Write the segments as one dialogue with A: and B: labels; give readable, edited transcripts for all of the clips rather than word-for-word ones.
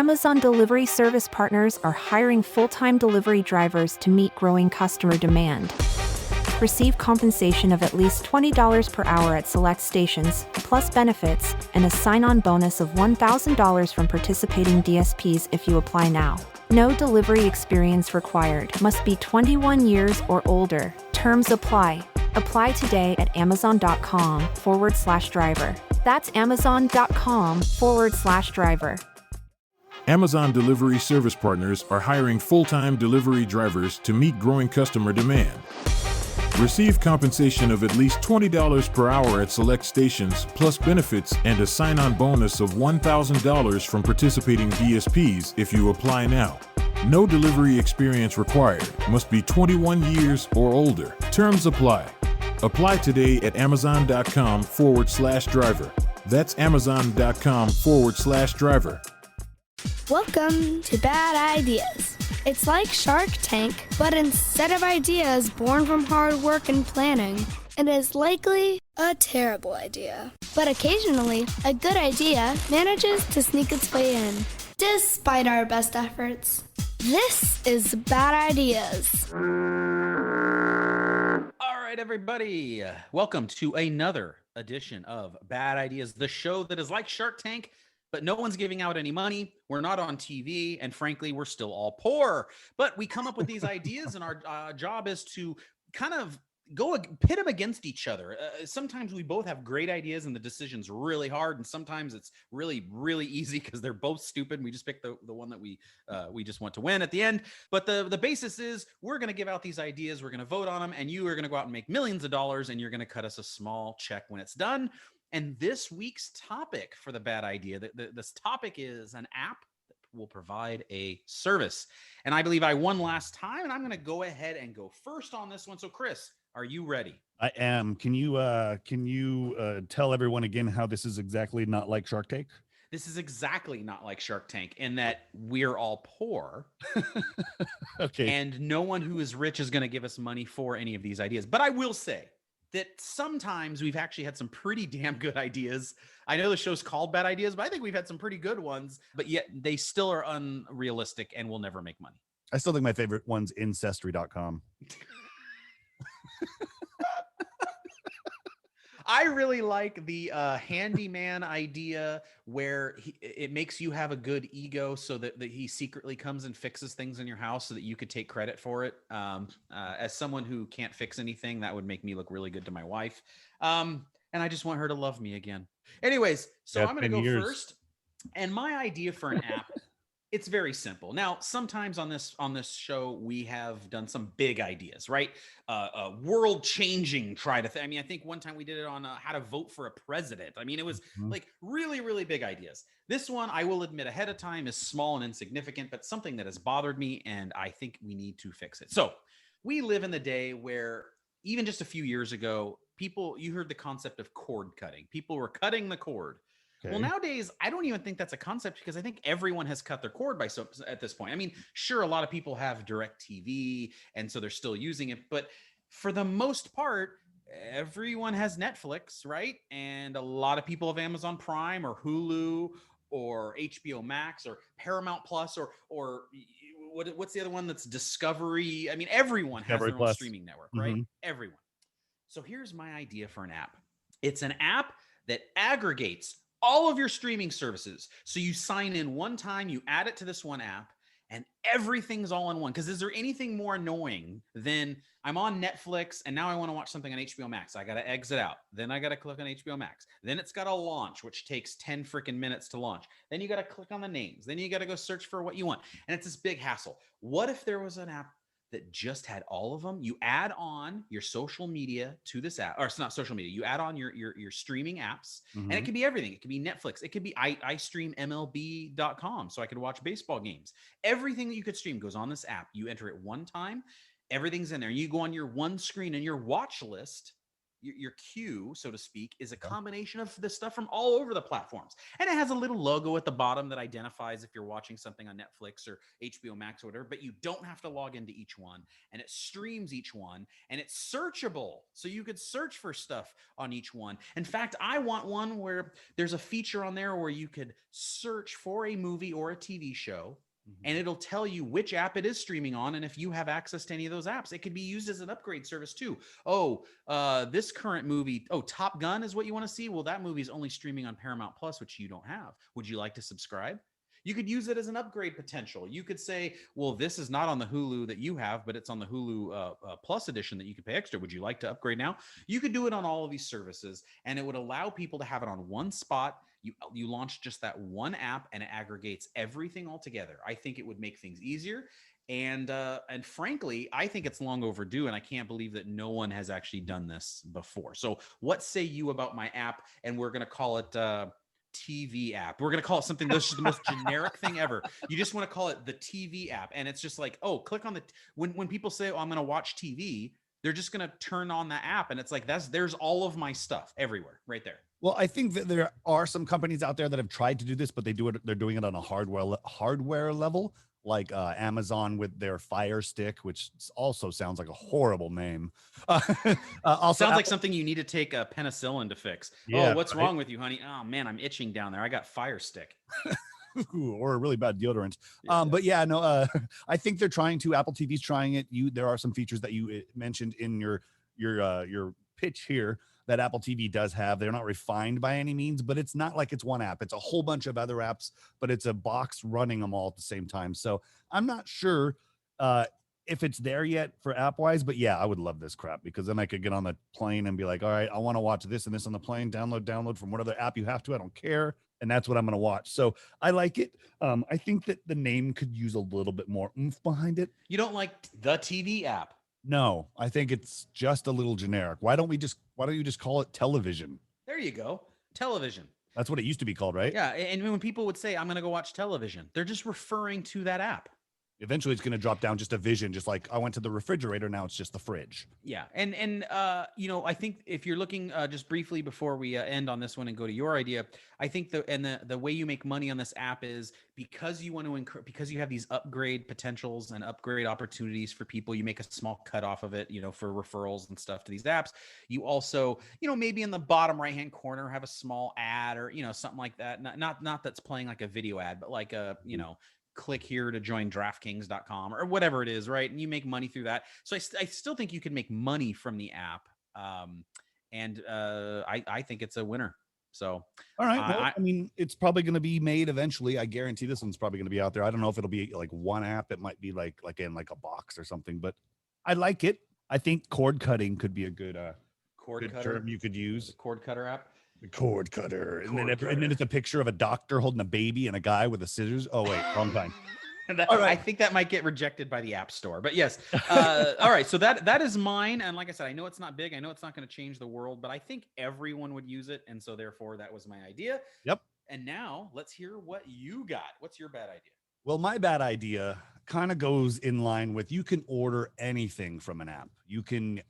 A: Amazon Delivery Service Partners are hiring full-time delivery drivers to meet growing customer demand. Receive compensation of at least $20 per hour at select stations, plus benefits, and a sign-on bonus of $1,000 from participating DSPs if you apply now. No delivery experience required. Must be 21 years or older. Terms apply. Apply today at amazon.com/driver. That's amazon.com/driver.
B: Amazon Delivery Service Partners are hiring full-time delivery drivers to meet growing customer demand. Receive compensation of at least $20 per hour at select stations, plus benefits and a sign-on bonus of $1,000 from participating DSPs if you apply now. No delivery experience required. Must be 21 years or older. Terms apply. Apply today at amazon.com/driver. That's amazon.com/driver.
C: Welcome to Bad Ideas. It's like Shark Tank, but instead of ideas born from hard work and planning, it is likely a terrible idea. But occasionally, a good idea manages to sneak its way in, despite our best efforts. This is Bad Ideas.
D: All right, everybody. Welcome to another edition of Bad Ideas, the show that is like Shark Tank, but no one's giving out any money. We're not on TV, and frankly, we're still all poor. But we come up with these ideas, and our job is to kind of pit them against each other. Sometimes we both have great ideas, and the decision's really hard, and sometimes it's really, really easy because they're both stupid. And we just pick the one that we just want to win at the end. But the basis is we're going to give out these ideas, we're going to vote on them, and you are going to go out and make millions of dollars, and you're going to cut us a small check when it's done. And this week's topic for the bad idea, this topic is an app that will provide a service. And I believe I won last time, and I'm going to go ahead and go first on this one. So, Chris, are you ready?
E: I am. Can you tell everyone again how this is exactly not like Shark Tank?
D: This is exactly not like Shark Tank in that we're all poor.
E: Okay.
D: And no one who is rich is going to give us money for any of these ideas. But I will say that sometimes we've actually had some pretty damn good ideas. I know the show's called Bad Ideas, but I think we've had some pretty good ones, but yet they still are unrealistic and will never make money.
E: I still think my favorite one's Ancestry.com.
D: I really like the handyman idea where it makes you have a good ego so that he secretly comes and fixes things in your house so that you could take credit for it. As someone who can't fix anything, that would make me look really good to my wife. And I just want her to love me again. Anyways, so I'm going to go first. And my idea for an app, it's very simple. Now, sometimes on this show, we have done some big ideas, right? World-changing I think one time we did it on how to vote for a president. I mean, it was like really, really big ideas. This one, I will admit ahead of time, is small and insignificant, but something that has bothered me, and I think we need to fix it. So we live in the day where even just a few years ago, you heard the concept of cord cutting. People were cutting the cord. Okay. Well, nowadays, I don't even think that's a concept because I think everyone has cut their cord at this point. I mean, sure, a lot of people have DirecTV, and so they're still using it. But for the most part, everyone has Netflix, right? And a lot of people have Amazon Prime or Hulu or HBO Max or Paramount Plus or what's the other one that's Discovery? I mean, everyone has their own streaming network, right? Everyone. So here's my idea for an app. It's an app that aggregates all of your streaming services. So you sign in one time, you add it to this one app, and everything's all in one. Because is there anything more annoying than I'm on Netflix and now I want to watch something on HBO Max? I got to exit out. Then I got to click on HBO Max. Then it's got to launch, which takes 10 freaking minutes to launch. Then you got to click on the names. Then you got to go search for what you want. And it's this big hassle. What if there was an app that just had all of them? You add on your social media to this app, or it's not social media. You add on your streaming apps, and it could be everything. It could be Netflix. It could be I stream MLB.com, so I could watch baseball games. Everything that you could stream goes on this app. You enter it one time, everything's in there. You go on your one screen and your watch list your queue, so to speak, is a combination of the stuff from all over the platforms. And it has a little logo at the bottom that identifies if you're watching something on Netflix or HBO Max or whatever, but you don't have to log into each one, and it streams each one, and it's searchable. So you could search for stuff on each one. In fact, I want one where there's a feature on there where you could search for a movie or a TV show, and it'll tell you which app it is streaming on, and if you have access to any of those apps. It could be used as an upgrade service too. This current movie, Top Gun is what you want to see. Well, that movie is only streaming on Paramount Plus, which you don't have. Would you like to subscribe? You could use it as an upgrade potential. You could say, well, this is not on the Hulu that you have, but it's on the Hulu Plus edition that you could pay extra. Would you like to upgrade now? You could do it on all of these services, and it would allow people to have it on one spot. You launch just that one app, and it aggregates everything all together. I think it would make things easier. And frankly, I think it's long overdue, and I can't believe that no one has actually done this before. So what say you about my app? And we're going to call it TV app. We're going to call it something that's the most generic thing ever. You just want to call it the TV app. And it's just like, click on when people say, I'm going to watch TV, they're just going to turn on the app. And it's like, there's all of my stuff everywhere right there.
E: Well, I think that there are some companies out there that have tried to do this, but they're doing it on a hardware level, like Amazon with their Fire Stick, which also sounds like a horrible name.
D: Also sounds like something you need to take a penicillin to fix.
E: Yeah,
D: what's wrong with you, honey? Oh man, I'm itching down there. I got Fire Stick.
E: Or a really bad deodorant. I think they're trying to. Apple TV's trying it. There are some features that you mentioned in your pitch here that Apple TV does have. They're not refined by any means, but it's not like it's one app. It's a whole bunch of other apps, but it's a box running them all at the same time. So I'm not sure if it's there yet for app-wise, but yeah, I would love this crap, because then I could get on the plane and be like, all right, I want to watch this and this on the plane, download from whatever app you have to. I don't care. And that's what I'm going to watch. So I like it. I think that the name could use a little bit more oomph behind it.
D: You don't like the TV app?
E: No, I think it's just a little generic. Why don't you just call it television?
D: There you go. Television.
E: That's what it used to be called, right?
D: Yeah. And when people would say, I'm going to go watch television, they're just referring to that app.
E: Eventually it's going to drop down just a vision, just like I went to the refrigerator. Now it's just the fridge.
D: Yeah. And I think if you're looking just briefly before we end on this one and go to your idea, I think the way you make money on this app is because you want to because you have these upgrade potentials and upgrade opportunities for people, you make a small cut off of it, for referrals and stuff to these apps. You also, maybe in the bottom right-hand corner, have a small ad or, something like that. Not that's playing like a video ad, but like a, click here to join DraftKings.com or whatever it is, right? And you make money through that. So I still think you can make money from the app. I think it's a winner. So,
E: all right. Well, I mean, it's probably going to be made eventually. I guarantee this one's probably going to be out there. I don't know if it'll be like one app. It might be like in like a box or something, but I like it. I think cord cutting could be a good term you could use.
D: The cord cutter app.
E: The cord cutter. And then it's a picture of a doctor holding a baby and a guy with the scissors. Oh, wait, wrong time.
D: All right. I think that might get rejected by the App Store, but yes. All right. So that is mine. And like I said, I know it's not big. I know it's not going to change the world, but I think everyone would use it. And so therefore that was my idea.
E: Yep.
D: And now let's hear what you got. What's your bad idea?
E: Well, my bad idea kind of goes in line with you can order anything from an app. You can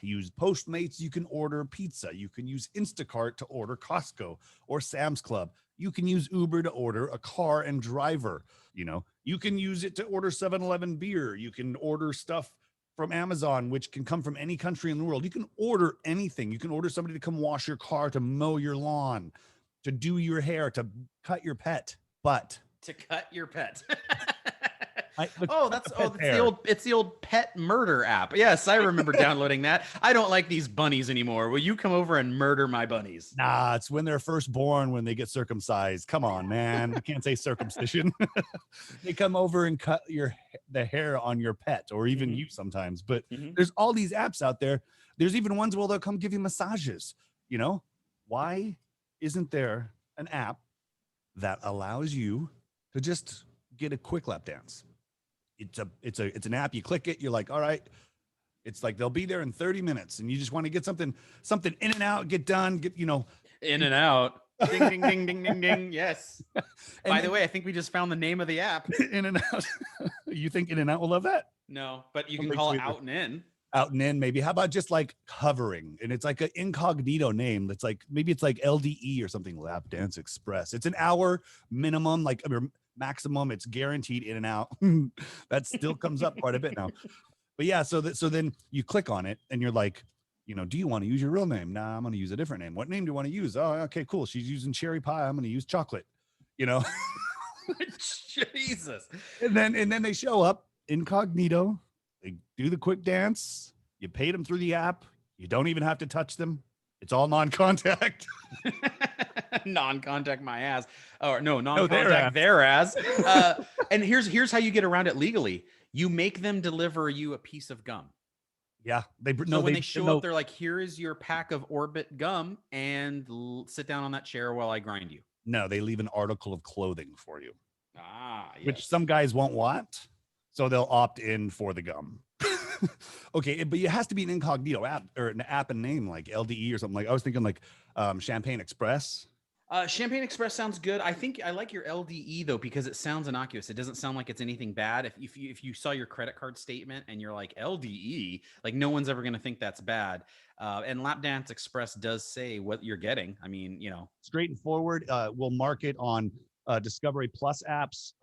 E: use Postmates. You can order pizza. You can use Instacart to order Costco or Sam's Club. You can use Uber to order a car and driver. You can use it to order 7-Eleven beer. You can order stuff from Amazon, which can come from any country in the world. You can order anything. You can order somebody to come wash your car, to mow your lawn, to do your hair, to cut your pet.
D: To cut your pet.
E: It's
D: the old pet murder app. Yes, I remember downloading that. I don't like these bunnies anymore. Will you come over and murder my bunnies?
E: Nah, it's when they're first born, when they get circumcised. Come on, man. You can't say circumcision. They come over and cut the hair on your pet, or even you sometimes. But there's all these apps out there. There's even ones where they'll come give you massages. Why isn't there an app that allows you to just get a quick lap dance? It's an app. You click it. You're like, all right. It's like they'll be there in 30 minutes, and you just want to get something in and out, get done,
D: in and out. Ding, ding, ding, ding, ding, ding. Yes. By the way, I think we just found the name of the app.
E: In and out. You think In and Out will love that?
D: No, but you can call it Out and In.
E: out and in, maybe. How about just like hovering? And it's like an incognito name that's like, maybe it's like LDE or something, Lap Dance Express. It's an hour minimum, like or maximum. It's guaranteed in and out. That still comes up quite a bit now. But yeah, so then you click on it and you're like, do you want to use your real name? Nah, I'm going to use a different name. What name do you want to use? Oh, okay, cool. She's using cherry pie. I'm going to use chocolate,
D: Jesus.
E: And then they show up incognito. They do the quick dance. You paid them through the app. You don't even have to touch them. It's all non-contact.
D: Non-contact my ass. Or no,
E: No,
D: non-contact their ass. And here's how you get around it legally. You make them deliver you a piece of gum.
E: Yeah.
D: When they show up, they're like, here is your pack of Orbit gum and sit down on that chair while I grind you.
E: No, they leave an article of clothing for you.
D: Yes.
E: Which some guys won't want. So they'll opt in for the gum. Okay, but it has to be an incognito app or an app and name like LDE or something. Like I was thinking like Champagne Express.
D: Champagne Express sounds good. I think I like your LDE though because it sounds innocuous. It doesn't sound like it's anything bad. If you saw your credit card statement and you're like LDE, like no one's ever going to think that's bad. And Lap Dance Express does say what you're getting. I mean,
E: Straight and forward. We'll mark it on Discovery Plus apps.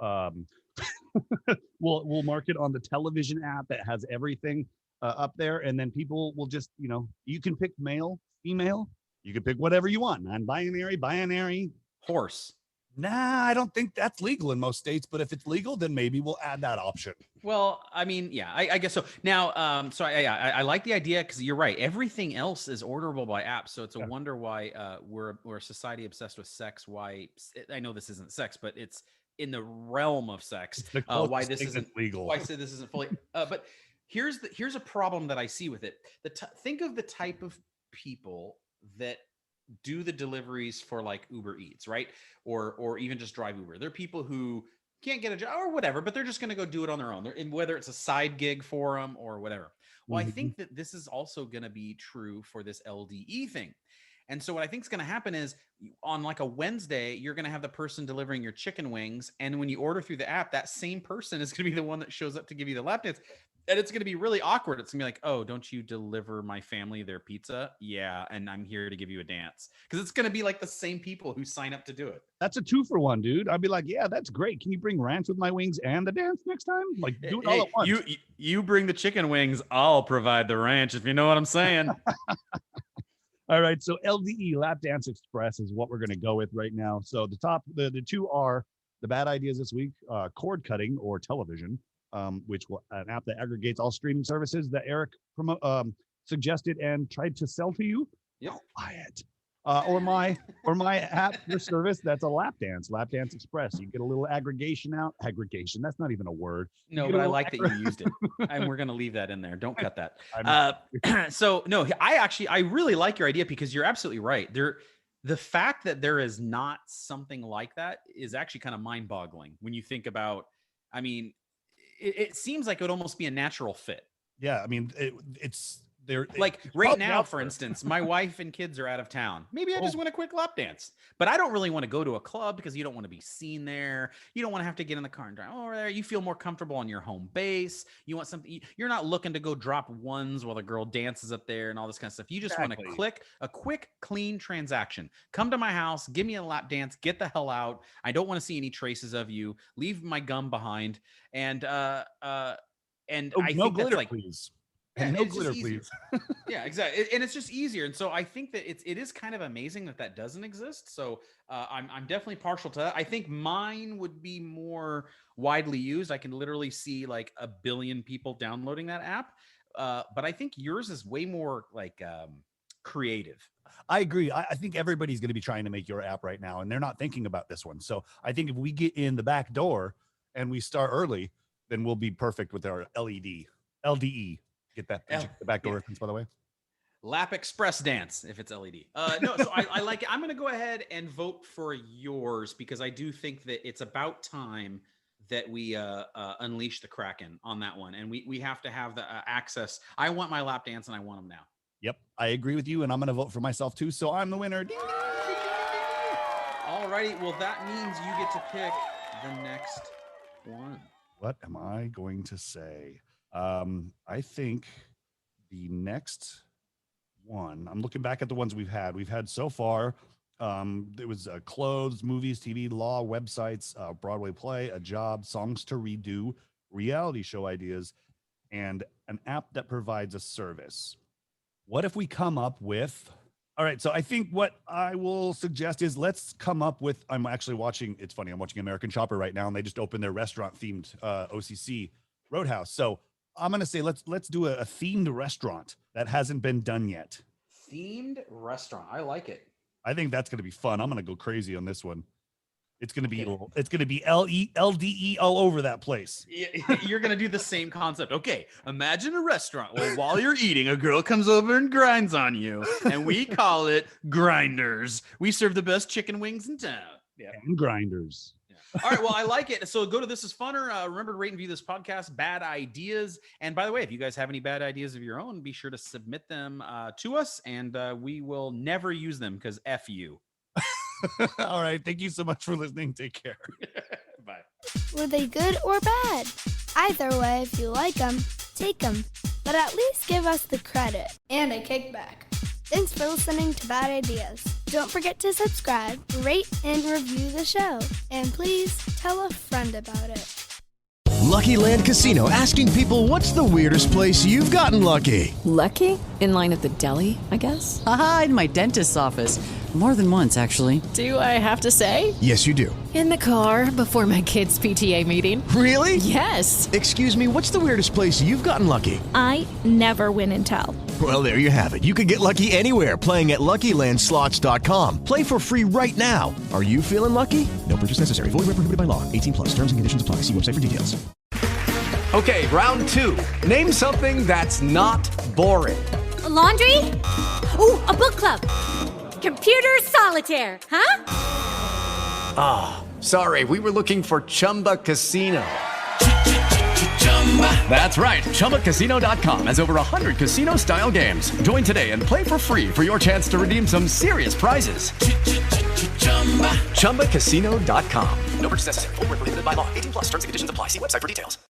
E: We'll mark it on the television app that has everything up there, and then people will just you can pick male, female. You can pick whatever you want. Non-binary, horse. Nah, I don't think that's legal in most states, but if it's legal, then maybe we'll add that option.
D: Well, I mean, yeah, I guess so. Now, I like the idea because you're right. Everything else is orderable by app, so it's a wonder why we're a society obsessed with sex. Why I know this isn't sex, but it's in the realm of sex. Why this isn't
E: legal?
D: Why I say this isn't fully. But here's a problem that I see with it. Think of the type of people that do the deliveries for like Uber Eats, right? Or even just drive Uber. They're people who can't get a job or whatever, but they're just going to go do it on their own. Whether it's a side gig for them or whatever. Well, I think that this is also going to be true for this LDE thing. And so what I think is going to happen is on like a Wednesday, you're going to have the person delivering your chicken wings. And when you order through the app, that same person is going to be the one that shows up to give you the lap dance. And it's going to be really awkward. It's going to be like, oh, don't you deliver my family their pizza? Yeah. And I'm here to give you a dance. Because it's going to be like the same people who sign up to do it.
E: That's a 2-for-1, dude. I'd be like, yeah, that's great. Can you bring ranch with my wings and the dance next time? Like, do it all at once.
D: You bring the chicken wings. I'll provide the ranch, if you know what I'm saying.
E: All right. So LDE, Lap Dance Express, is what we're going to go with right now. So the two are the bad ideas this week, cord cutting or television. Which will an app that aggregates all streaming services that Eric suggested and tried to sell to you.
D: Yep.
E: Don't buy it. Or my app or service that's a lap dance express. You get a little aggregation out. Aggregation, that's not even a word.
D: No, but I like that you used it. And we're going to leave that in there. Don't cut that. So no, I really like your idea because you're absolutely right. The fact that there is not something like that is actually kind of mind-boggling when you think about, I mean, it seems like it would almost be a natural fit.
E: Yeah, I mean, it's there.
D: Like right now, for instance, my wife and kids are out of town. Maybe I just want a quick lap dance, but I don't really want to go to a club because you don't want to be seen there. You don't want to have to get in the car and drive over there. You feel more comfortable on your home base. You want something. You're not looking to go drop ones while the girl dances up there and all this kind of stuff. You just want to click a quick, clean transaction. Come to my house, give me a lap dance, get the hell out. I don't want to see any traces of you. Leave my gum behind. And I think
E: glitter,
D: that's like,
E: please.
D: Yeah,
E: no glitter, please.
D: Yeah, exactly. And it's just easier. And so I think that it is kind of amazing that doesn't exist. So I'm definitely partial to that. I think mine would be more widely used. I can literally see like 1 billion people downloading that app. But I think yours is way more like creative.
E: I agree. I think everybody's going to be trying to make your app right now, and they're not thinking about this one. So I think if we get in the back door and we start early, then we'll be perfect with our LDE. Get that the back door reference, by the way.
D: Lap Express Dance, if it's LED. No, so I like it. I'm going to go ahead and vote for yours because I do think that it's about time that we unleash the Kraken on that one. And we have to have the access. I want my lap dance and I want them now.
E: Yep, I agree with you. And I'm going to vote for myself too. So I'm the winner.
D: All righty. Well, that means you get to pick the next one.
E: What am I going to say? I think the next one, I'm looking back at the ones we've had so far. There was clothes, movies, TV, law, websites, Broadway play, a job, songs to redo, reality show ideas, and an app that provides a service. What if we come up with, all right, so I think what I will suggest is let's come up with, I'm actually watching, it's funny, I'm watching American Shopper right now, and they just opened their restaurant-themed OCC Roadhouse. So I'm going to say let's do a themed restaurant that hasn't been done yet.
D: Themed restaurant. I like it.
E: I think that's going to be fun. I'm going to go crazy on this one. It's going to be LDE all over that place.
D: You're going to do the same concept. Okay, imagine a restaurant where while you're eating, a girl comes over and grinds on you, and we call it Grinders. We serve the best chicken wings in town. Yeah.
E: And Grinders.
D: All right, well, I like it. So go to This Is Funner. Remember to rate and view this podcast, Bad Ideas. And by the way, if you guys have any bad ideas of your own, be sure to submit them to us, and we will never use them because F you.
E: All right. Thank you so much for listening. Take care.
D: Bye.
C: Were they good or bad? Either way, if you like them, take them. But at least give us the credit and a kickback. Thanks for listening to Bad Ideas. Don't forget to subscribe, rate, and review the show. And please tell a friend about it.
F: Lucky Land Casino, asking people, what's the weirdest place you've gotten lucky?
G: Lucky? In line at the deli, I guess?
H: Aha, in my dentist's office. More than once, actually.
G: Do I have to say?
F: Yes, you do.
G: In the car before my kids' PTA meeting.
F: Really?
G: Yes.
F: Excuse me, what's the weirdest place you've gotten lucky?
I: I never win and tell.
F: Well, there you have it. You can get lucky anywhere, playing at LuckyLandSlots.com. Play for free right now. Are you feeling lucky? No purchase necessary. Void where prohibited by law. 18+. Terms and conditions apply. See website for details.
J: Okay, round two. Name something that's not boring.
K: A laundry? Ooh, a book club. Computer solitaire, huh?
J: Ah, sorry, we were looking for Chumba Casino. That's right, ChumbaCasino.com has over 100 casino-style games. Join today and play for free for your chance to redeem some serious prizes. ChumbaCasino.com.
F: No purchase necessary. Void where prohibited by law. 18+. Terms and conditions apply. See website for details.